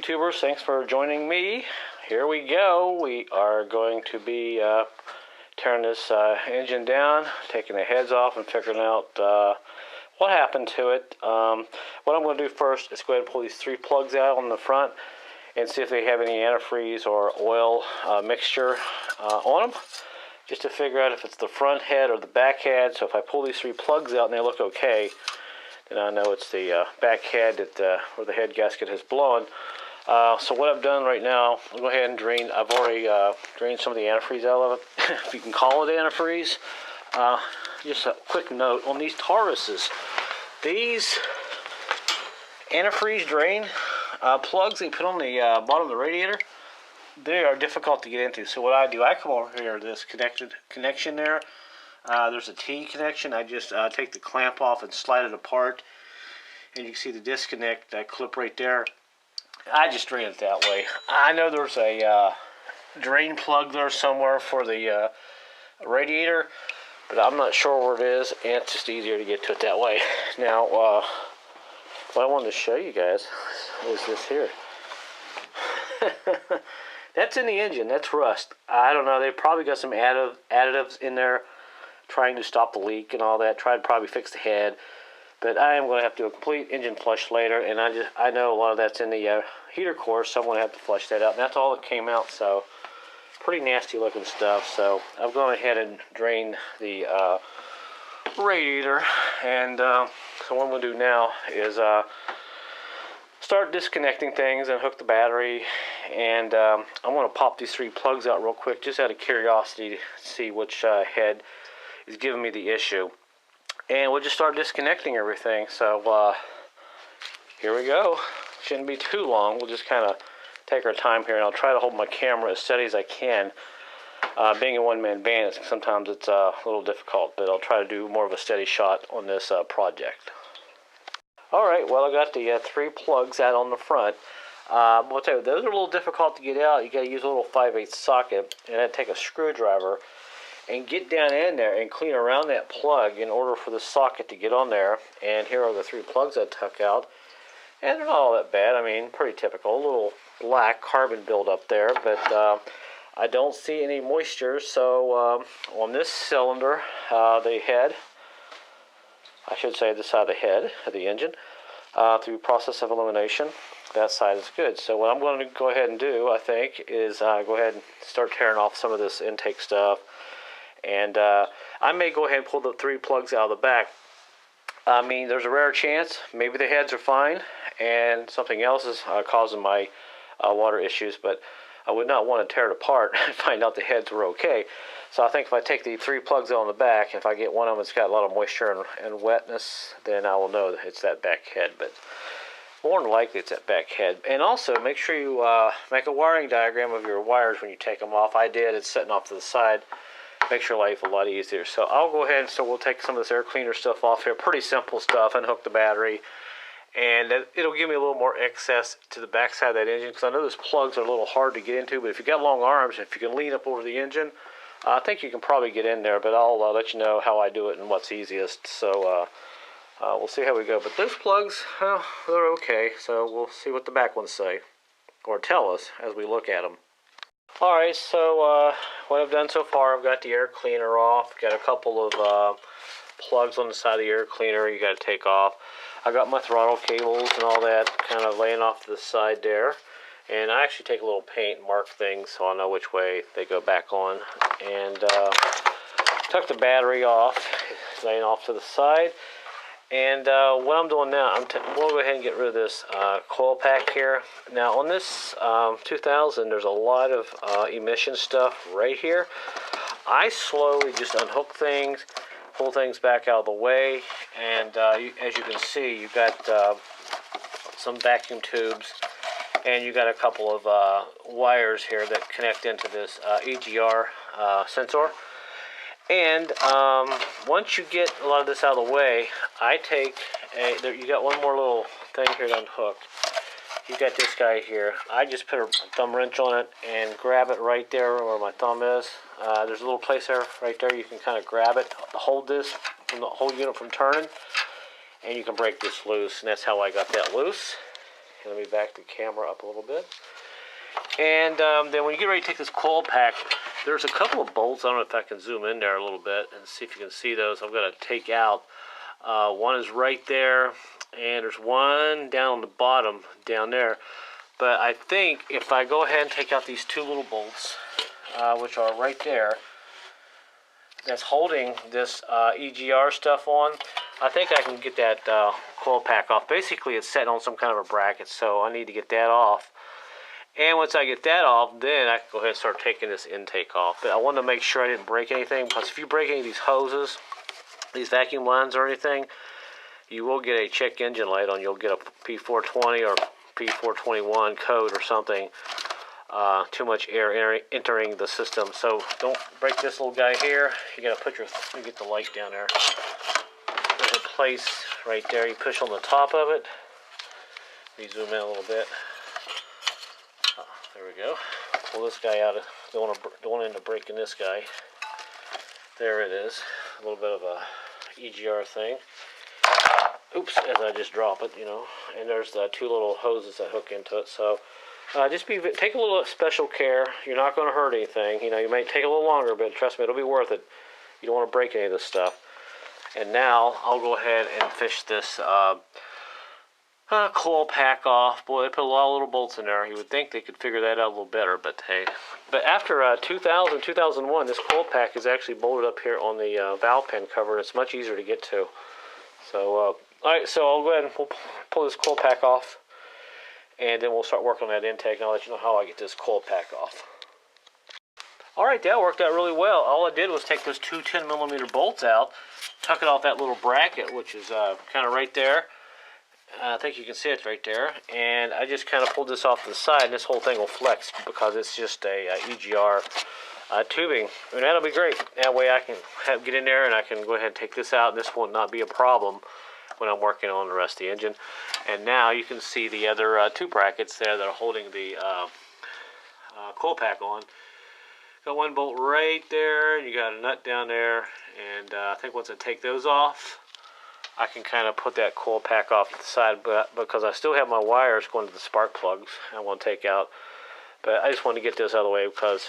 YouTubers, thanks for joining me. Here we go. We are going to be tearing this engine down, taking the heads off and figuring out what happened to it. What I'm going to do first is go ahead and pull these three plugs out on the front and see if they have any antifreeze or oil mixture on them, just to figure out if it's the front head or the back head. So if I pull these three plugs out and they look okay, then I know it's the back head that where the head gasket has blown. So what I've done right now, I'll go ahead and drain. I've already drained some of the antifreeze out of it, if you can call it antifreeze. Just a quick note on these Tauruses. These antifreeze drain plugs they put on the bottom of the radiator, they are difficult to get into. So what I do, I come over here, this connection there. There's a T connection. I just take the clamp off and slide it apart, and you can see the disconnect, that clip right there. I just drain it that way. I know there's a drain plug there somewhere for the radiator, but I'm not sure where it is, and it's just easier to get to it that way. Now, what I wanted to show you guys is this here. That's in the engine. That's rust. I don't know. They probably got some additives in there trying to stop the leak and all that. Try to probably fix the head. But I am going to have to do a complete engine flush later, and I know a lot of that's in the heater core, so I'm going to have to flush that out. And that's all that came out, so pretty nasty looking stuff. So I've gone ahead and drained the radiator, and so what I'm going to do now is start disconnecting things and hook the battery, and I'm going to pop these three plugs out real quick, just out of curiosity to see which head is giving me the issue. And we'll just start disconnecting everything. So here we go. Shouldn't be too long. We'll just kind of take our time here, and I'll try to hold my camera as steady as I can. Being a one-man band, sometimes it's a little difficult, but I'll try to do more of a steady shot on this project. Alright, well, I got the three plugs out on the front. I'll tell you, those are a little difficult to get out. You got to use a little 5/8 socket, and then take a screwdriver and get down in there and clean around that plug in order for the socket to get on there. And here are the three plugs I took out, and they're not all that bad. I mean, pretty typical. A little black carbon buildup there, but I don't see any moisture. So on this cylinder, the head, I should say the side of the head of the engine, through process of elimination, that side is good. So what I'm going to go ahead and do, I think, is go ahead and start tearing off some of this intake stuff. And I may go ahead and pull the three plugs out of the back. I mean, there's a rare chance maybe the heads are fine and something else is causing my water issues, but I would not want to tear it apart and find out the heads were okay. So I think if I take the three plugs out on the back, if I get one of them that's got a lot of moisture and wetness, then I will know that it's that back head. But more than likely it's that back head. And also make sure you make a wiring diagram of your wires when you take them off. I did. It's sitting off to the side. Makes your life a lot easier. So I'll go ahead and we'll take some of this air cleaner stuff off here. Pretty simple stuff. Unhook the battery, and it'll give me a little more access to the back side of that engine, because I know those plugs are a little hard to get into, but if you've got long arms, if you can lean up over the engine, I think you can probably get in there. But I'll let you know how I do it and what's easiest. So we'll see how we go. But those plugs, well, they're okay. So we'll see what the back ones say, or tell us as we look at them. Alright, so what I've done so far, I've got the air cleaner off. Got a couple of plugs on the side of the air cleaner you got to take off. I got my throttle cables and all that kind of laying off to the side there. And I actually take a little paint and mark things so I know which way they go back on. And took the battery off, laying off to the side. And what I'm doing now, we'll go ahead and get rid of this coil pack here. Now on this 2000, there's a lot of emission stuff right here. I slowly just unhook things, pull things back out of the way, and as you can see, you've got some vacuum tubes, and you got a couple of wires here that connect into this EGR sensor. And once you get a lot of this out of the way, I take you got one more little thing here to unhook. You got this guy here. I just put a thumb wrench on it and grab it right there where my thumb is. There's a little place there, right there. You can kind of grab it, hold this from the whole unit from turning, and you can break this loose. And that's how I got that loose. Let me back the camera up a little bit. And then when you get ready to take this coil pack, there's a couple of bolts. I don't know if I can zoom in there a little bit and see if you can see those. I'm going to take out. One is right there, and there's one down on the bottom down there. But I think if I go ahead and take out these two little bolts, which are right there, that's holding this EGR stuff on, I think I can get that coil pack off. Basically, it's sitting on some kind of a bracket, so I need to get that off. And once I get that off, then I can go ahead and start taking this intake off. But I wanted to make sure I didn't break anything, because if you break any of these hoses, these vacuum lines or anything, you will get a check engine light on. You'll get a P420 or P421 code or something. Too much air entering the system. So don't break this little guy here. You gotta put your, you get the light down there. There's a place right there. You push on the top of it. Let me zoom in a little bit. There we go. Pull this guy out. Don't want to end up breaking this guy. There it is. A little bit of a EGR thing. Oops, as I just drop it, you know. And there's the two little hoses that hook into it. So just take a little special care. You're not going to hurt anything. You know, you might take a little longer, but trust me, it'll be worth it. You don't want to break any of this stuff. And now I'll go ahead and fish this coil pack off. Boy, they put a lot of little bolts in there. You would think they could figure that out a little better, but hey. But after 2001, this coil pack is actually bolted up here on the valve pen cover, and it's much easier to get to. So, alright, so I'll go ahead and pull this coil pack off, and then we'll start working on that intake, and I'll let you know how I get this coil pack off. Alright, that worked out really well. All I did was take those two 10mm bolts out, tuck it off that little bracket, which is kind of right there. I think you can see it right there, and I just kind of pulled this off to the side, and this whole thing will flex because it's just a EGR tubing, and that'll be great. That way I can get in there and I can go ahead and take this out, and this will not be a problem when I'm working on the rest of the engine. And now you can see the other two brackets there that are holding the coil pack on. Got one bolt right there, you got a nut down there, and I think once I take those off, I can kind of put that coil pack off to the side, but because I still have my wires going to the spark plugs I want to take out. But I just want to get this out of the way because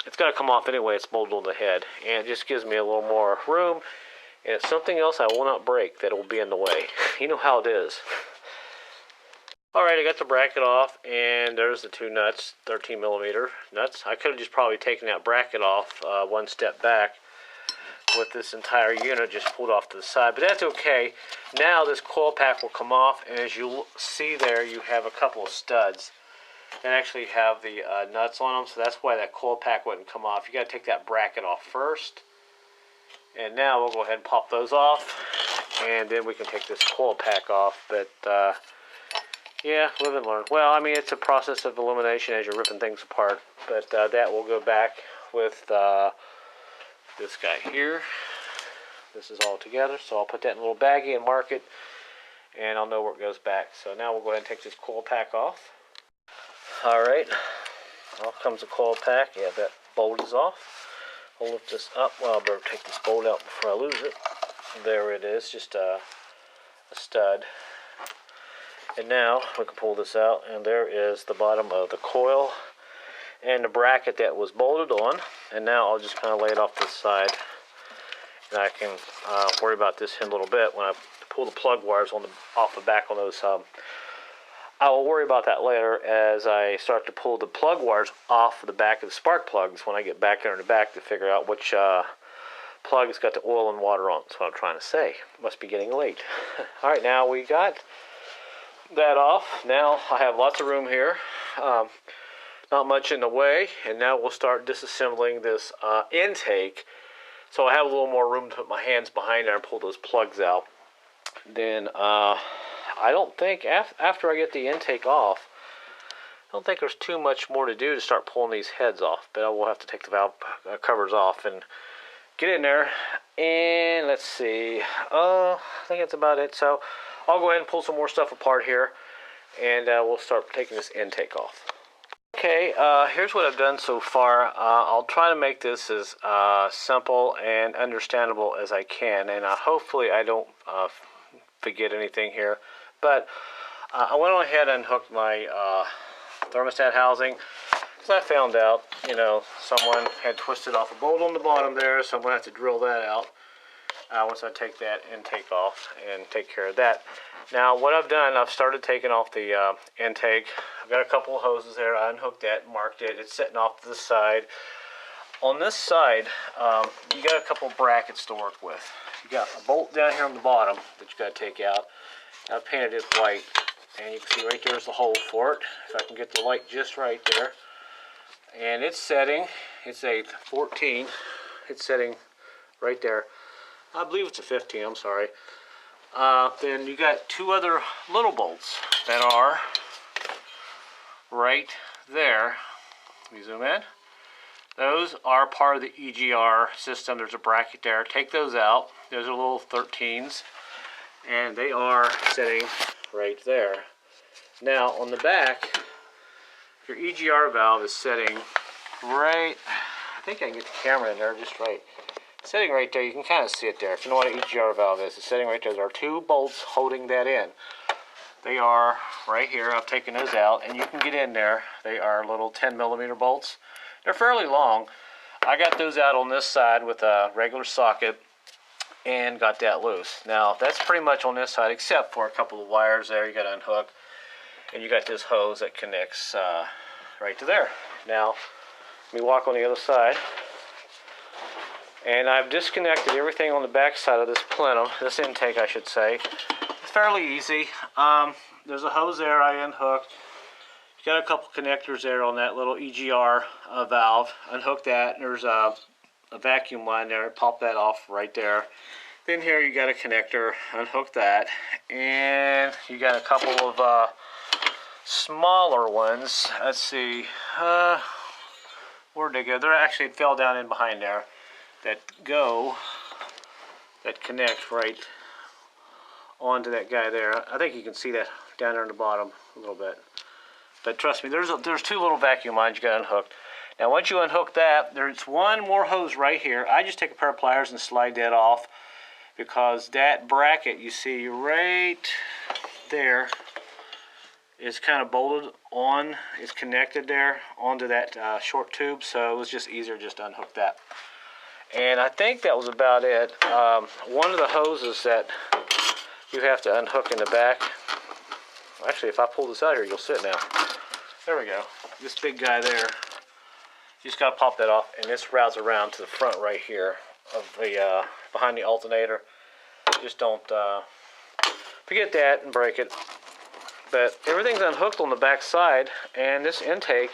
it's got to come off anyway. It's bolted on the head, and it just gives me a little more room. And it's something else I will not break that will be in the way. You know how it is. Alright, I got the bracket off, and there's the two nuts, 13mm nuts. I could have just probably taken that bracket off one step back with this entire unit just pulled off to the side, but that's okay. Now this coil pack will come off, and as you see there, you have a couple of studs that actually have the nuts on them, so that's why that coil pack wouldn't come off. You got to take that bracket off first, and now we'll go ahead and pop those off, and then we can take this coil pack off. But yeah, live and learn. Well, I mean, it's a process of elimination as you're ripping things apart, but that will go back with this guy here. This is all together, so I'll put that in a little baggie and mark it, and I'll know where it goes back. So now we'll go ahead and take this coil pack off. Alright, off comes the coil pack. Yeah, that bolt is off. I'll lift this up. Well, I better take this bolt out before I lose it. There it is, just a stud. And now we can pull this out, and there is the bottom of the coil and the bracket that was bolted on. And now I'll just kind of lay it off to the side, and I can worry about this in a little bit when I pull the plug wires off the back on those. I will worry about that later as I start to pull the plug wires off the back of the spark plugs when I get back there in the back to figure out which plug's got the oil and water on. That's what I'm trying to say. Must be getting late. Alright, now we got that off. Now I have lots of room here. Not much in the way, and now we'll start disassembling this intake, so I have a little more room to put my hands behind there and pull those plugs out. Then I don't think after I get the intake off, I don't think there's too much more to do to start pulling these heads off, but I will have to take the valve covers off and get in there. And let's see, I think that's about it. So I'll go ahead and pull some more stuff apart here, and we'll start taking this intake off. Okay, here's what I've done so far. I'll try to make this as simple and understandable as I can, and hopefully I don't forget anything here. But I went on ahead and hooked my thermostat housing, because I found out, you know, someone had twisted off a bolt on the bottom there, so I'm going to have to drill that out once I take that intake off and take care of that. Now, what I've done, I've started taking off the intake. I've got a couple of hoses there. I unhooked that, marked it. It's sitting off to the side. On this side, you got a couple brackets to work with. You got a bolt down here on the bottom that you got to take out. I've painted it white, and you can see right there's the hole for it. If I can get the light just right there. And it's setting, it's a 14. It's setting right there. I believe it's a 15, I'm sorry. Then you got two other little bolts that are right there. Let me zoom in. Those are part of the EGR system. There's a bracket there. Take those out. Those are little 13s. And they are sitting right there. Now, on the back, your EGR valve is sitting right, I think I can get the camera in there just right. It's sitting right there. You can kind of see it there. If you know what an EGR valve is, it's sitting right there. There are two bolts holding that in. They are right here. I've taken those out, and you can get in there. They are little 10mm bolts. They're fairly long. I got those out on this side with a regular socket and got that loose. Now, that's pretty much on this side, except for a couple of wires there you got to unhook. And you got this hose that connects right to there. Now, let me walk on the other side. And I've disconnected everything on the back side of this plenum, this intake I should say. It's fairly easy. There's a hose there I unhooked. You got a couple connectors there on that little EGR valve. Unhook that. There's a vacuum line there. Pop that off right there. Then here you got a connector. Unhook that. And you got a couple of smaller ones. Let's see. Where'd they go? They're actually, it fell down in behind there. That connect right onto that guy there. I think you can see that down there in the bottom a little bit. But trust me, there's two little vacuum lines you got unhooked. Now once you unhook that, there's one more hose right here. I just take a pair of pliers and slide that off, because that bracket you see right there is kind of bolted on, is connected there onto that short tube, so it was just easier just to unhook that. And I think that was about it. One of the hoses that you have to unhook in the back, actually if I pull this out here you'll see it now. There we go. This big guy there, you just got to pop that off, and this routes around to the front right here of the behind the alternator. Just don't forget that and break it. But everything's unhooked on the back side, and this intake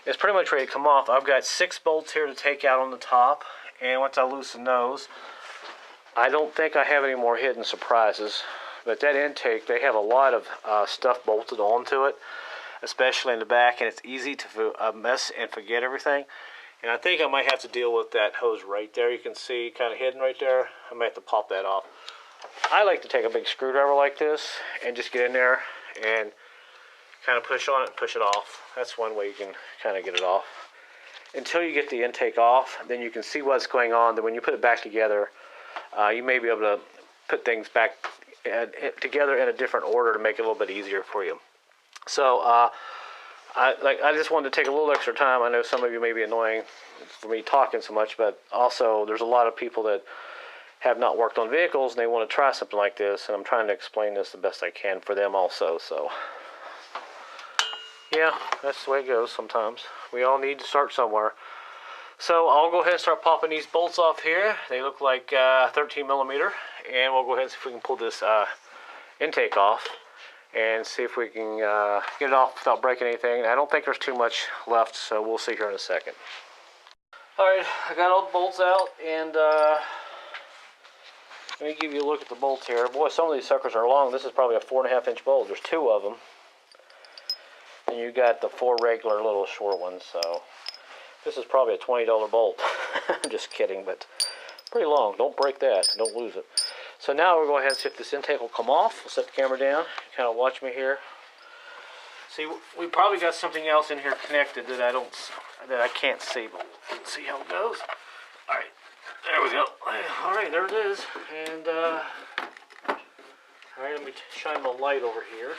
is pretty much ready to come off. I've got 6 bolts here to take out on the top, and once I loosen those, I don't think I have any more hidden surprises. But that intake, they have a lot of stuff bolted onto it, especially in the back, and it's easy to mess and forget everything. And I think I might have to deal with that hose right there. You can see kind of hidden right there. I might have to pop that off. I like to take a big screwdriver like this and just get in there and kind of push on it and push it off. That's one way you can kind of get it off. Until you get the intake off, then you can see what's going on. Then when you put it back together, you may be able to put things back together in a different order to make it a little bit easier for you. So I just wanted to take a little extra time. I know some of you may be annoying for me talking so much, but also there's a lot of people that have not worked on vehicles and they want to try something like this, and I'm trying to explain this the best I can for them also. So yeah, that's the way it goes sometimes. We all need to start somewhere. So I'll go ahead and start popping these bolts off here. They look like 13mm, and we'll go ahead and see if we can pull this intake off and see if we can get it off without breaking anything. I don't think there's too much left, so we'll see here in a second. Alright, I got all the bolts out, and let me give you a look at the bolts here. Boy, some of these suckers are long. This is probably a 4.5-inch bolt. There's 2 of them. And you got the 4 regular little short ones, so this is probably a $20 bolt. I'm just kidding, but pretty long. Don't break that. Don't lose it. So now we'll go ahead and see if this intake will come off. We'll set the camera down. Kind of watch me here. See, we probably got something else in here connected that I can't see, but let's see how it goes. All right, there we go. All right, there it is. And Alright, let me shine the light over here.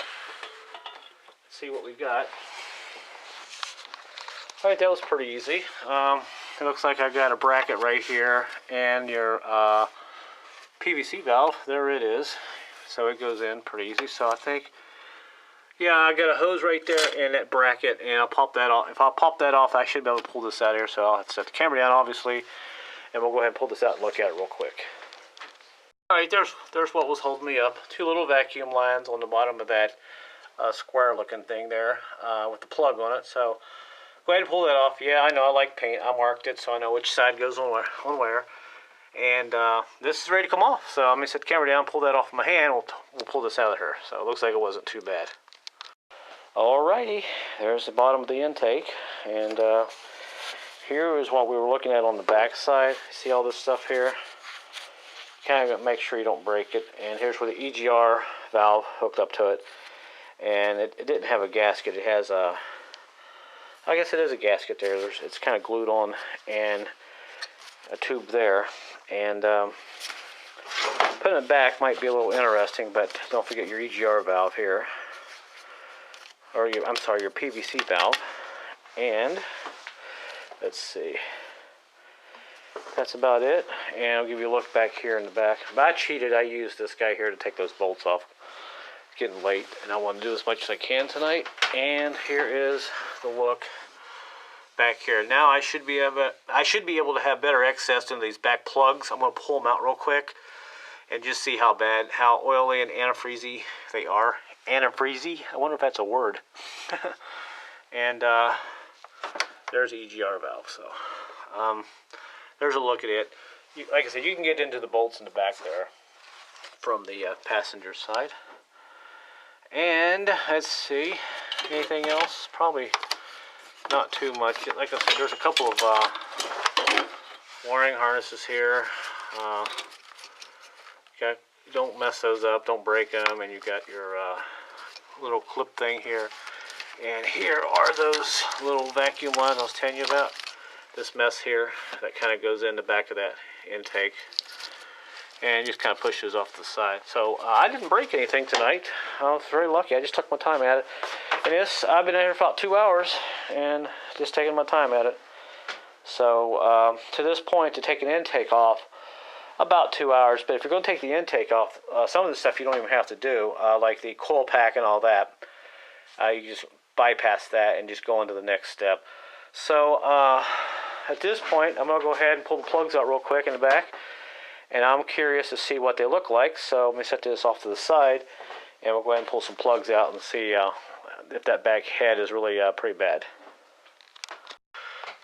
See what we got. Alright, that was pretty easy. It looks like I got a bracket right here and your PVC valve. There it is. So it goes in pretty easy. So I think, yeah, I got a hose right there and that bracket, and I'll pop that off. If I pop that off, I should be able to pull this out here. So I'll have to set the camera down, obviously, and we'll go ahead and pull this out and look at it real quick. Alright, there's what was holding me up. Two little vacuum lines on the bottom of that square looking thing there with the plug on it. So go ahead and pull that off. Yeah, I know, I like paint. I marked it so I know which side goes on where. And this is ready to come off. So I'm going to set the camera down, pull that off my hand. We'll pull this out of here. So it looks like it wasn't too bad. Alrighty, there's the bottom of the intake. And here is what we were looking at on the back side. See all this stuff here? Kind of make sure you don't break it. And here's where the EGR valve hooked up to it. And it didn't have a gasket. It has a, I guess it is a gasket there. It's kind of glued on, and a tube there. And putting it back might be a little interesting, but don't forget your EGR valve here. Or your PVC valve. And let's see. That's about it. And I'll give you a look back here in the back. But I cheated. I used this guy here to take those bolts off. It's getting late, and I want to do as much as I can tonight. And here is the look back here. Now I should be able to have better access to these back plugs. I'm going to pull them out real quick and just see how oily and antifreezy they are. Antifreezy? I wonder if that's a word. And there's the EGR valve. So there's a look at it. Like I said, you can get into the bolts in the back there from the passenger side. And let's see, anything else? Probably not too much. Like I said, there's a couple of wiring harnesses here. Don't mess those up, don't break them. And you got your little clip thing here. And here are those little vacuum lines I was telling you about. This mess here that kind of goes in the back of that intake. And just kind of push those off to the side. So I didn't break anything tonight. I was very lucky. I just took my time at it. And I've been out here for about 2 hours and just taking my time at it. So to this point, to take an intake off, about 2 hours. But if you're going to take the intake off, some of the stuff you don't even have to do, like the coil pack and all that. You just bypass that and just go into the next step. So at this point, I'm going to go ahead and pull the plugs out real quick in the back. And I'm curious to see what they look like. So let me set this off to the side. And we'll go ahead and pull some plugs out and see if that back head is really pretty bad.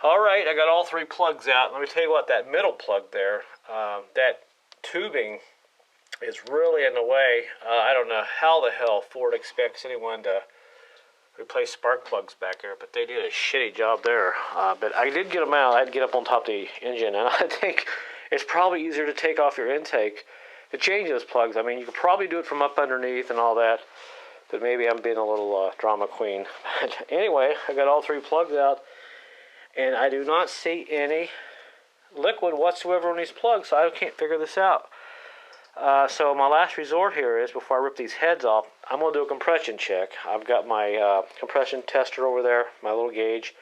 Alright, I got all 3 plugs out. Let me tell you what, that middle plug there, that tubing is really in the way. I don't know how the hell Ford expects anyone to replace spark plugs back there, but they did a shitty job there. But I did get them out. I had to get up on top of the engine, and I think it's probably easier to take off your intake to change those plugs. I mean, you could probably do it from up underneath and all that, but maybe I'm being a little drama queen. But anyway, I got all 3 plugs out, and I do not see any liquid whatsoever on these plugs, so I can't figure this out. So my last resort here is, before I rip these heads off, I'm going to do a compression check. I've got my compression tester over there, my little gauge.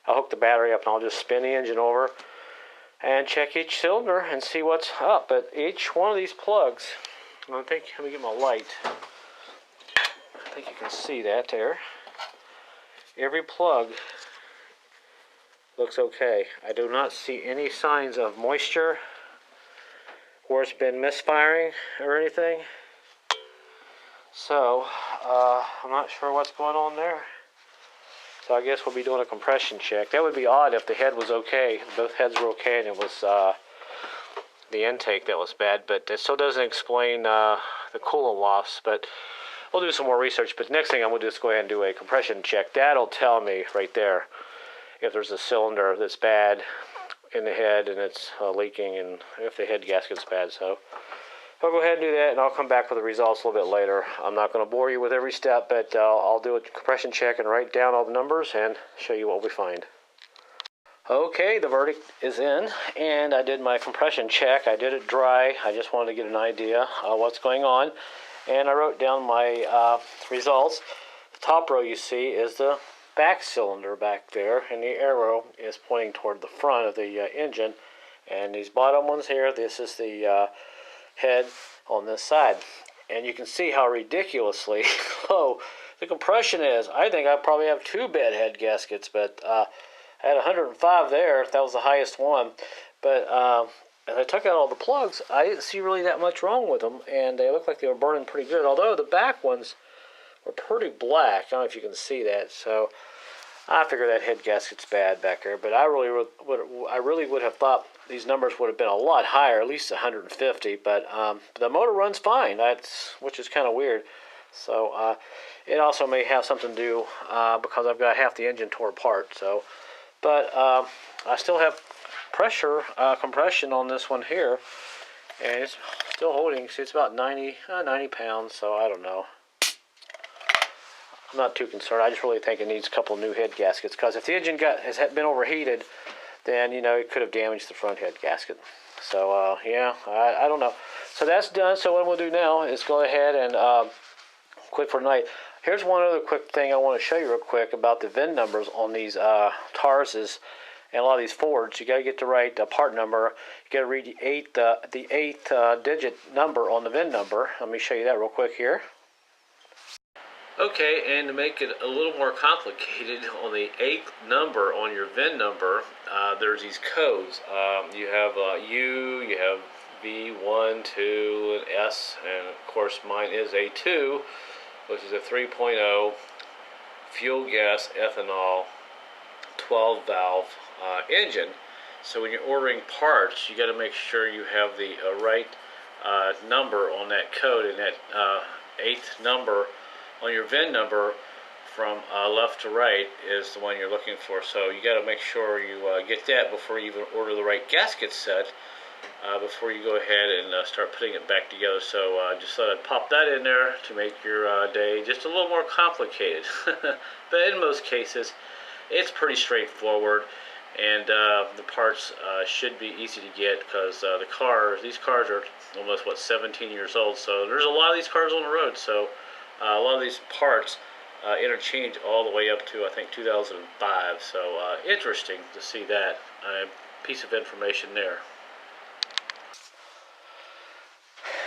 I'll hook the battery up and I'll just spin the engine over and check each cylinder and see what's up. But each one of these plugs, let me get my light. I think you can see that there. Every plug looks okay. I do not see any signs of moisture where it's been misfiring or anything. So, I'm not sure what's going on there. So I guess we'll be doing a compression check. That would be odd if the head was okay. Both heads were okay and it was the intake that was bad. But it still doesn't explain the coolant loss. But we'll do some more research. But next thing I'm going to do is go ahead and do a compression check. That'll tell me right there if there's a cylinder that's bad in the head and it's leaking, and if the head gasket's bad. So I'll go ahead and do that, and I'll come back with the results a little bit later. I'm not going to bore you with every step, but I'll do a compression check and write down all the numbers and show you what we find. Okay, the verdict is in, and I did my compression check. I did it dry. I just wanted to get an idea of what's going on. and I wrote down my results. The top row you see is the back cylinder back there, and the arrow is pointing toward the front of the engine. And these bottom ones here, this is the head on this side. And you can see how ridiculously low the compression is. I think I probably have 2 bed head gaskets, but I had 105 there. That was the highest one. But as I took out all the plugs, I didn't see really that much wrong with them, and they looked like they were burning pretty good. Although the back ones were pretty black. I don't know if you can see that. So I figure that head gasket's bad back there. But I really would have thought these numbers would have been a lot higher, at least 150. But the motor runs fine, which is kind of weird. So it also may have something to do because I've got half the engine tore apart. So, but I still have pressure compression on this one here, and it's still holding. See, it's about 90 pounds. So I don't know. I'm not too concerned. I just really think it needs a couple of new head gaskets, because if the engine has been overheated, then it could have damaged the front head gasket. So yeah, I don't know. So that's done. So what we'll do now is go ahead and quit for tonight. Here's one other quick thing I want to show you real quick about the VIN numbers on these Tauruses and a lot of these Fords. You got to get the right part number. You got to read the eighth digit number on the VIN number. Let me show you that real quick here. Okay, and to make it a little more complicated, on the 8th number on your VIN number, there's these codes. You have U, you have V1, 2, and S, and of course mine is a 2, which is a 3.0 fuel gas ethanol 12 valve engine. So when you're ordering parts, you got to make sure you have the right number on that code, and that 8th number on your VIN number from left to right is the one you're looking for. So you got to make sure you get that before you even order the right gasket set, before you go ahead and start putting it back together. So just thought I'd pop that in there to make your day just a little more complicated. But in most cases, it's pretty straightforward, and the parts should be easy to get, because these cars are almost 17 years old. So there's a lot of these cars on the road. So a lot of these parts interchange all the way up to, I think, 2005. So interesting to see that piece of information there.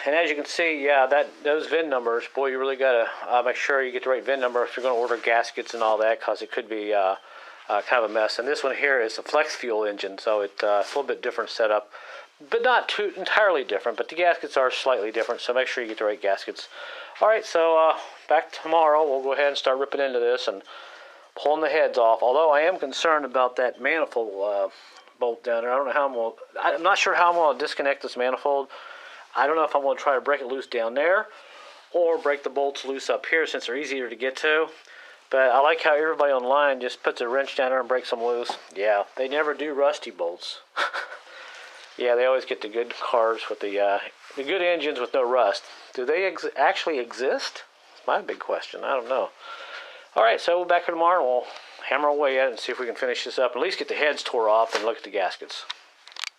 And as you can see, yeah, those VIN numbers, boy, you really got to make sure you get the right VIN number if you're going to order gaskets and all that, because it could be kind of a mess. And this one here is a flex fuel engine, so it's a little bit different setup, but not too entirely different. But the gaskets are slightly different, so make sure you get the right gaskets. All right, so back tomorrow, we'll go ahead and start ripping into this and pulling the heads off. Although I am concerned about that manifold bolt down there. I don't know how I'm not sure how I'm going to disconnect this manifold. I don't know if I'm going to try to break it loose down there or break the bolts loose up here, since they're easier to get to. But I like how everybody online just puts a wrench down there and breaks them loose. Yeah, they never do rusty bolts. Yeah, they always get the good cars with the good engines with no rust. Do they actually exist? That's my big question. I don't know. All right, so we'll be back here tomorrow, and we'll hammer away at it and see if we can finish this up, and at least get the heads tore off and look at the gaskets.